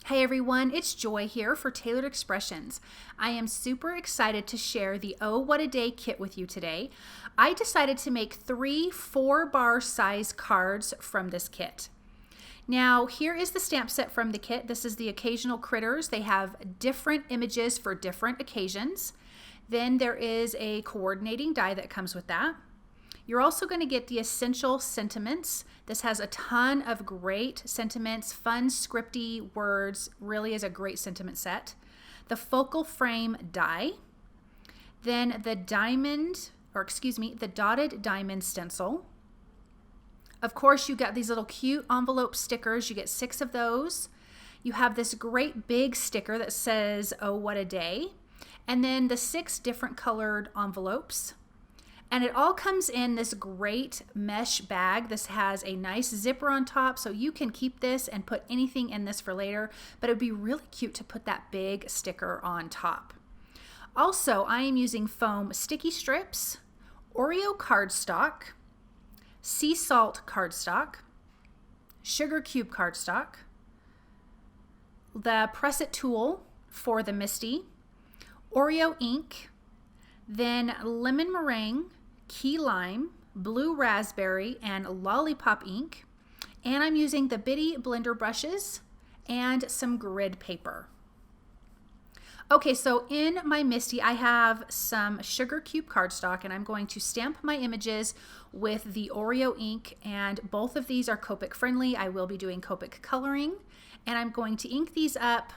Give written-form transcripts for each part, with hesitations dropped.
Hey everyone, it's Joy here for Tailored Expressions. I am super excited to share the Oh What a Day kit with you today. I decided to make 3 4-bar size cards from this kit. Now here is the stamp set from the kit. This is the occasional critters. They have different images for different occasions. Then there is a coordinating die that comes with that. You're also going to get the essential sentiments. This has a ton of great sentiments, fun scripty words, really is a great sentiment set. The focal frame die, then the the dotted diamond stencil. Of course, you got these little cute envelope stickers. You get 6 of those. You have this great big sticker that says, "Oh, what a day." And then the 6 different colored envelopes. And it all comes in this great mesh bag. This has a nice zipper on top, so you can keep this and put anything in this for later, but it would be really cute to put that big sticker on top. Also, I am using foam sticky strips, Oreo cardstock, sea salt cardstock, sugar cube cardstock, the press it tool for the MISTI, Oreo ink, then lemon meringue, key lime, blue raspberry, and Lollipop ink. And I'm using the bitty blender brushes and some grid paper. Okay, so in my MISTI, I have some sugar cube cardstock, and I'm going to stamp my images with the Oreo ink, and both of these are Copic friendly. I will be doing Copic Coloring, and I'm going to ink these up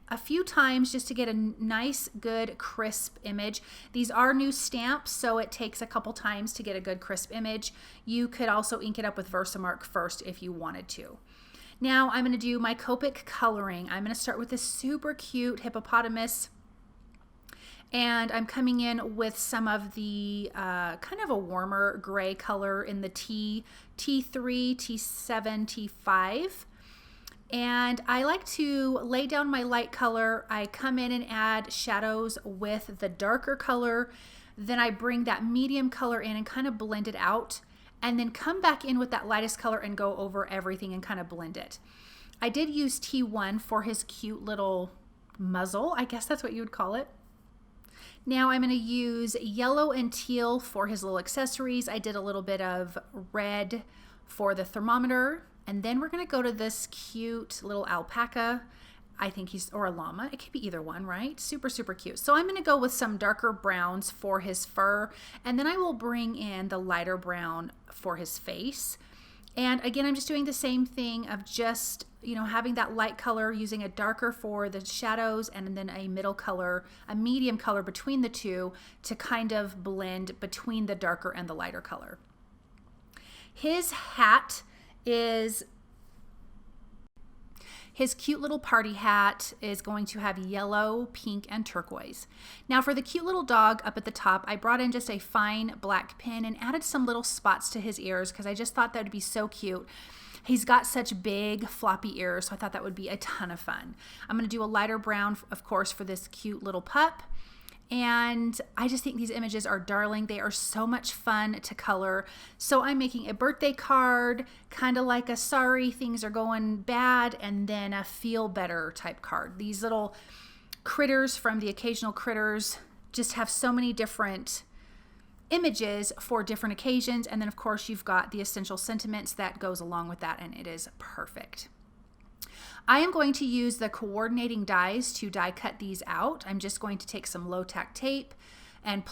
a few times just to get a nice, good, crisp image. These are new stamps, so it takes a couple times to get a good, crisp image. You could also ink it up with Versamark first if you wanted to. Now I'm going to do my Copic Coloring. I'm going to start with this super cute hippopotamus, and I'm coming in with some of the kind of a warmer gray color in the T3, T7, T5. And I like to lay down my light color. I come in and add shadows with the darker color. Then I bring that medium color in and kind of blend it out. And then come back in with that lightest color and go over everything and kind of blend it. I did use T1 for his cute little muzzle. I guess that's what you would call it. Now I'm going to use yellow and teal for his little accessories. I did a little bit of red for the thermometer. And then we're going to go to this cute little alpaca. I think or a llama. It could be either one, right? Super, super cute. So I'm going to go with some darker browns for his fur. And then I will bring in the lighter brown for his face. And again, I'm just doing the same thing of just, having that light color, using a darker for the shadows, and then a middle color, a medium color between the two to kind of blend between the darker and the lighter color. His hat is his cute little party hat is going to have yellow, pink, and turquoise. Now for the cute little dog up at the top, I brought in just a fine black pin and added some little spots to his ears because I just thought that would be so cute. He's got such big floppy ears, so I thought that would be a ton of fun. I'm going to do a lighter brown, of course, for this cute little pup. And I just think these images are darling. They are so much fun to color. So I'm making a birthday card, kind of like a sorry things are going bad, and then a feel better type card. These little critters from the occasional critters just have so many different images for different occasions. And then of course you've got the essential sentiments that goes along with that, and it is perfect. I am going to use the coordinating dies to die cut these out. I'm just going to take some low tack tape and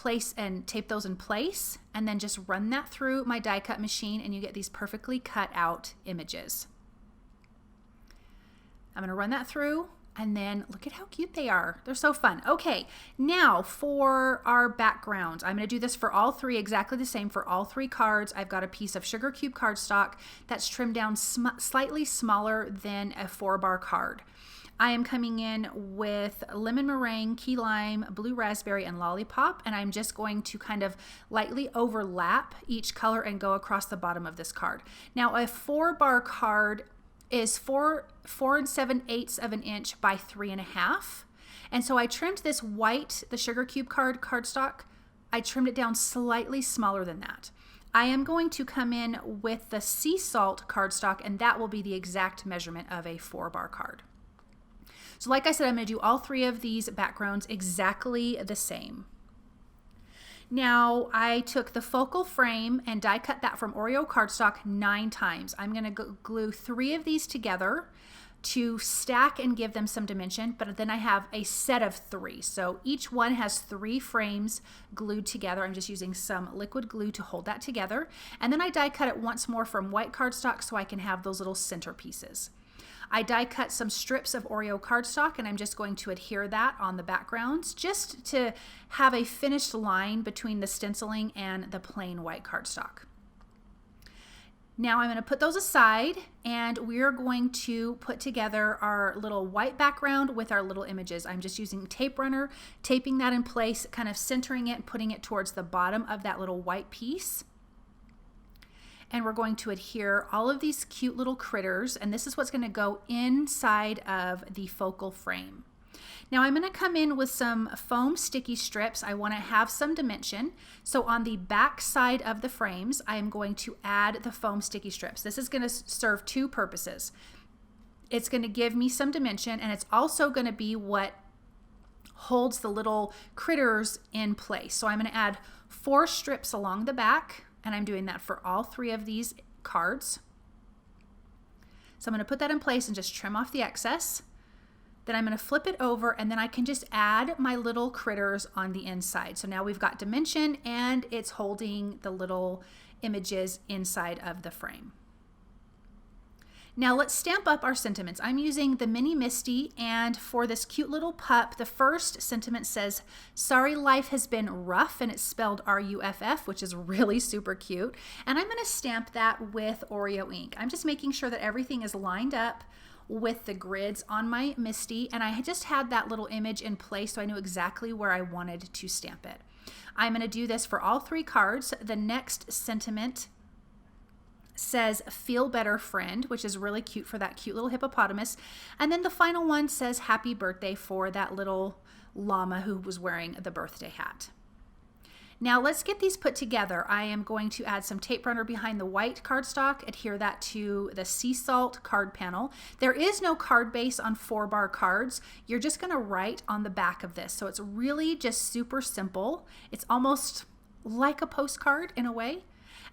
tape those in place, and then just run that through my die cut machine, and you get these perfectly cut out images. I'm going to run that through, and then look at how cute they are. They're so fun. Okay, now for our backgrounds. I'm going to do this for all 3, exactly the same for all 3 cards. I've got a piece of sugar cube cardstock that's trimmed down slightly smaller than a 4-bar card. I am coming in with lemon meringue, key lime, blue raspberry, and lollipop, and I'm just going to kind of lightly overlap each color and go across the bottom of this card. Now a 4-bar card is 4 7/8 of an inch by 3.5. And so I trimmed this white, the sugar cube cardstock, I trimmed it down slightly smaller than that. I am going to come in with the sea salt cardstock, and that will be the exact measurement of a 4-bar card. So like I said, I'm going to do all 3 of these backgrounds exactly the same. Now I took the focal frame and die cut that from Oreo cardstock 9 times. I'm going to glue 3 of these together to stack and give them some dimension, but then I have a set of 3. So each one has 3 frames glued together. I'm just using some liquid glue to hold that together. And then I die cut it once more from white cardstock so I can have those little center pieces. I die cut some strips of Oreo cardstock and I'm just going to adhere that on the backgrounds just to have a finished line between the stenciling and the plain white cardstock. Now I'm going to put those aside and we're going to put together our little white background with our little images. I'm just using tape runner, taping that in place, kind of centering it and putting it towards the bottom of that little white piece. And we're going to adhere all of these cute little critters, and this is what's going to go inside of the focal frame. Now I'm going to come in with some foam sticky strips. I want to have some dimension. So on the back side of the frames, I am going to add the foam sticky strips. This is going to serve 2 purposes. It's going to give me some dimension, and it's also going to be what holds the little critters in place. So I'm going to add 4 strips along the back, and I'm doing that for all 3 of these cards. So I'm going to put that in place and just trim off the excess. Then I'm going to flip it over and then I can just add my little critters on the inside. So now we've got dimension and it's holding the little images inside of the frame. Now let's stamp up our sentiments. I'm using the mini MISTI, and for this cute little pup, the first sentiment says, "Sorry life has been rough," and it's spelled R-U-F-F, which is really super cute. And I'm going to stamp that with Oreo ink. I'm just making sure that everything is lined up with the grids on my MISTI, and I just had that little image in place so I knew exactly where I wanted to stamp it. I'm going to do this for all 3 cards. The next sentiment says "Feel better, friend," which is really cute for that cute little hippopotamus. And then the final one says "Happy birthday" for that little llama who was wearing the birthday hat. Now let's get these put together. I am going to add some tape runner behind the white cardstock, adhere that to the sea salt card panel. There is no card base on 4-bar cards. You're just going to write on the back of this. So it's really just super simple. It's almost like a postcard in a way.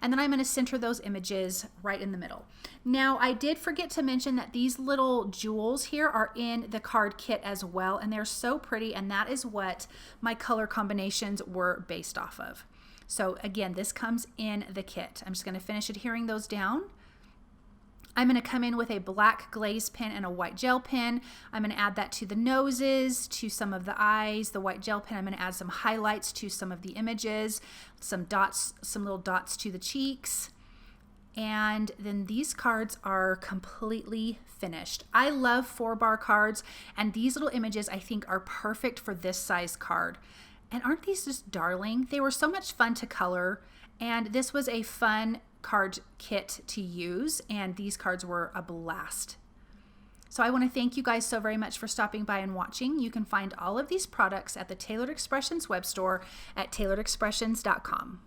And then I'm going to center those images right in the middle. Now I did forget to mention that these little jewels here are in the card kit as well, and they're so pretty, and that is what my color combinations were based off of. So again, this comes in the kit. I'm just going to finish adhering those down. I'm going to come in with a black glaze pen and a white gel pen. I'm going to add that to the noses, to some of the eyes. The white gel pen, I'm going to add some highlights to some of the images, some dots, some little dots to the cheeks. And then these cards are completely finished. I love 4-bar cards, and these little images I think are perfect for this size card. And aren't these just darling? They were so much fun to color, and this was a fun card kit to use, and these cards were a blast. So I want to thank you guys so very much for stopping by and watching. You can find all of these products at the Tailored Expressions web store at tailoredexpressions.com.